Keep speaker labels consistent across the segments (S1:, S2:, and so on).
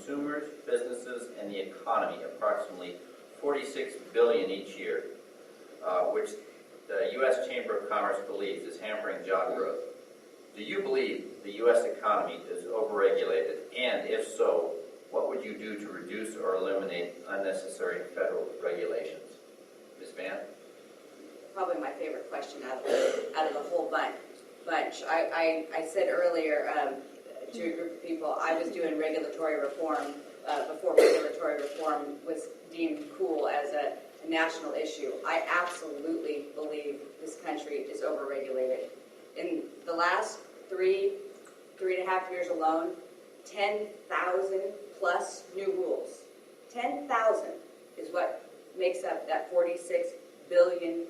S1: consumers, businesses, and the economy approximately $46 billion each year, which the U.S. Chamber of Commerce believes is hampering job growth. Do you believe the U.S. economy is overregulated? And if so, what would you do to reduce or eliminate unnecessary federal regulations? Ms. Vann?
S2: Probably my favorite question out of the whole bunch. I said earlier to a group of people, I was doing regulatory reform before regulatory reform was deemed cool as a national issue. I absolutely believe this country is overregulated. In the last three and a half years alone, 10,000 plus new rules. 10,000 is what makes up that $46 billion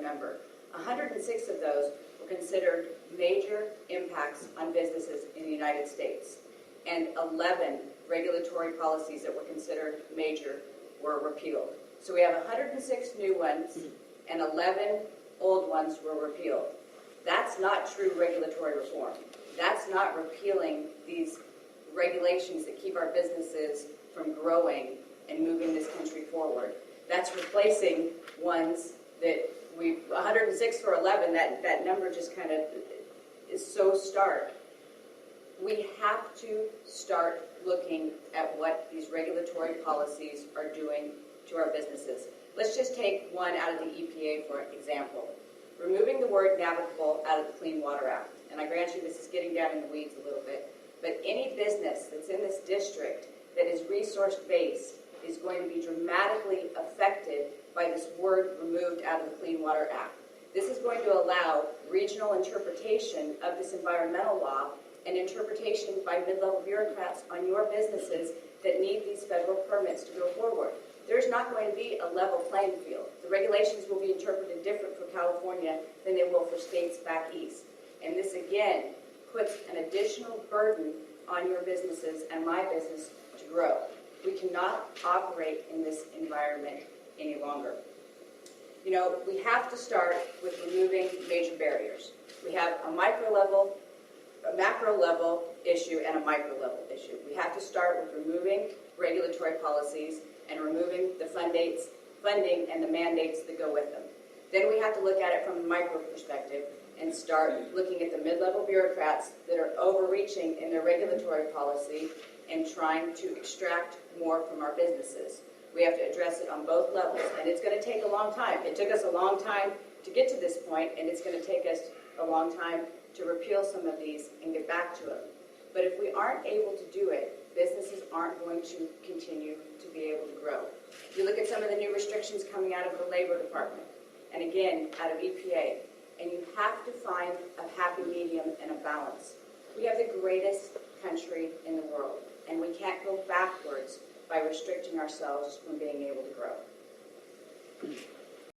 S2: number. 106 of those were considered major impacts on businesses in the United States, and 11 regulatory policies that were considered major were repealed. So we have 106 new ones, and 11 old ones were repealed. That's not true regulatory reform. That's not repealing these regulations that keep our businesses from growing and moving this country forward. That's replacing ones that 106 for 11, that number just kind of is so stark. We have to start looking at what these regulatory policies are doing to our businesses. Let's just take one out of the EPA for example. Removing the word navigable out of the Clean Water Act. And I grant you this is getting down in the weeds a little bit, but any business that's in this district that is resource-based is going to be dramatically affected by this word removed out of the Clean Water Act. This is going to allow regional interpretation of this environmental law and interpretation by mid-level bureaucrats on your businesses that need these federal permits to go forward. There's not going to be a level playing field. The regulations will be interpreted different for California than they will for states back east. And this, again, puts an additional burden on your businesses and my business to grow. We cannot operate in this environment any longer. You know, we have to start with removing major barriers. We have a macro level issue and a micro level issue. We have to start with removing regulatory policies and removing the funding and the mandates that go with them. Then we have to look at it from a micro perspective and start looking at the mid-level bureaucrats that are overreaching in their regulatory policy and trying to extract more from our businesses. We have to address it on both levels, and it's going to take a long time. It took us a long time to get to this point, and it's going to take us a long time to repeal some of these and get back to them. But if we aren't able to do it, businesses aren't going to continue to be able to grow. You look at some of the new restrictions coming out of the Labor Department, and again, out of EPA, and you have to find a happy medium and a balance. We have the greatest country in the world, and we can't go backwards by restricting ourselves from being able to grow.